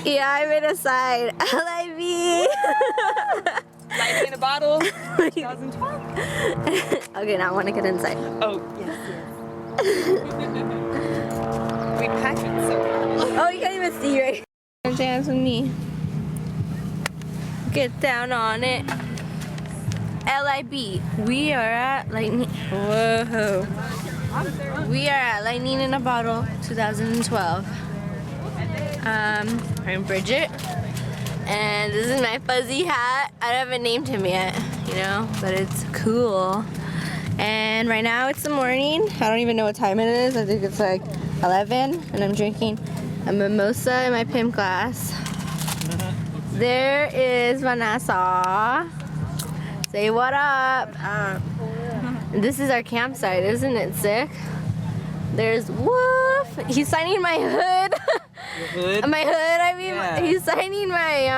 Yeah, I made a sign. LIV. Lightning in a bottle. 2012. Okay, now I want to get inside. Oh yes. We packed it so well. Oh, you can't even see right. Dance with me. Get down on it. LIB. We are at Lightning. Whoa. We are at Lightning in a Bottle 2012. I'm Bridget. And this is my fuzzy hat. I haven't named him yet, you know, but it's cool. And right now it's the morning. I don't even know what time it is. I think it's like 11, and I'm drinking a mimosa in my pimp glass. There is Vanessa. Say what up. This is our campsite, isn't it sick? There's Woof. He's signing my hood. Hood? My hood, I mean, Yeah. he's signing my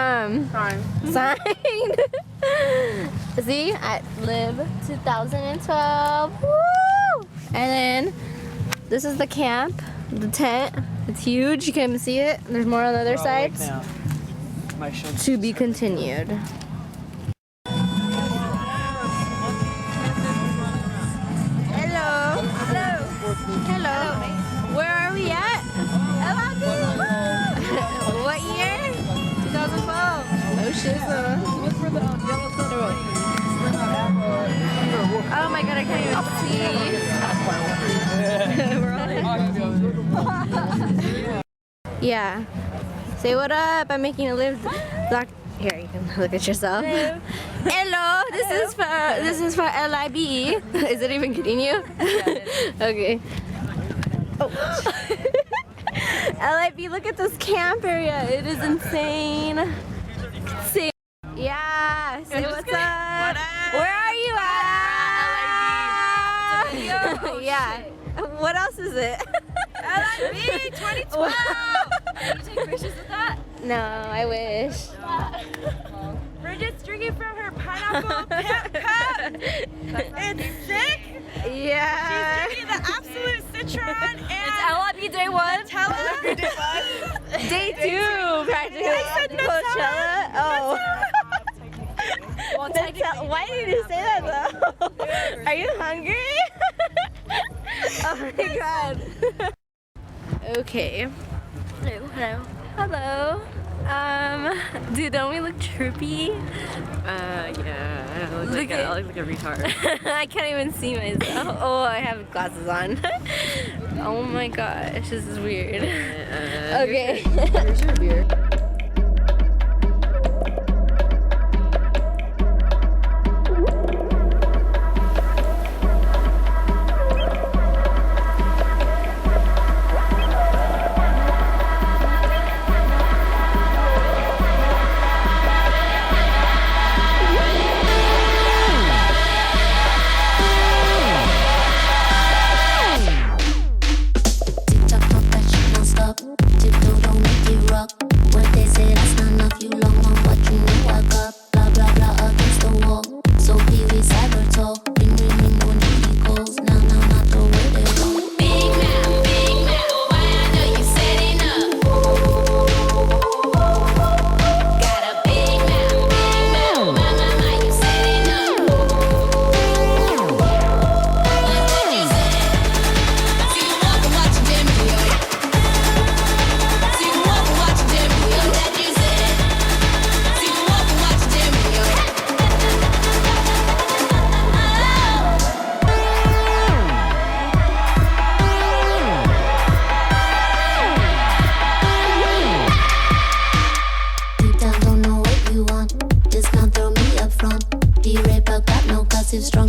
sign. See, I live 2012. Woo! And then this is the camp, the tent. It's huge. You can't even see it. There's more on the other sides. My shoulders. To be continued. Hello. Hello. Hello. Where are we at? What year? 2012. Oh shit. Oh my god, I can't even see. Yeah. Say what up. I'm making a live vlog. Here, you can look at yourself. Hello. This is for LIB. Is it even getting you? Okay. Oh. LIB, look at this camp area. It is insane. Insane. Yeah. Say what's up. Where are you at? LIB. Yeah. What else is it? LIB 2012. Can you take pictures of that? No, I wish. Bridget's drinking from her pineapple pimp cup. It's sick. Yeah. She's drinking the absolute citron and LIB day one. Nutella. Day 2, practically. I said Coachella. Oh. Well, Nutella. Why did you say that though? Are you hungry? Oh my god. Okay. Hello. Hello. Dude, don't we look trippy? Yeah. I look Look like a retard. I can't even see myself. Oh, I have glasses on. Oh my gosh, this is weird. Okay. Here's your beer. Deep down, don't know what you want. Discount, throw me up front. Be right back, got no cause it's strong.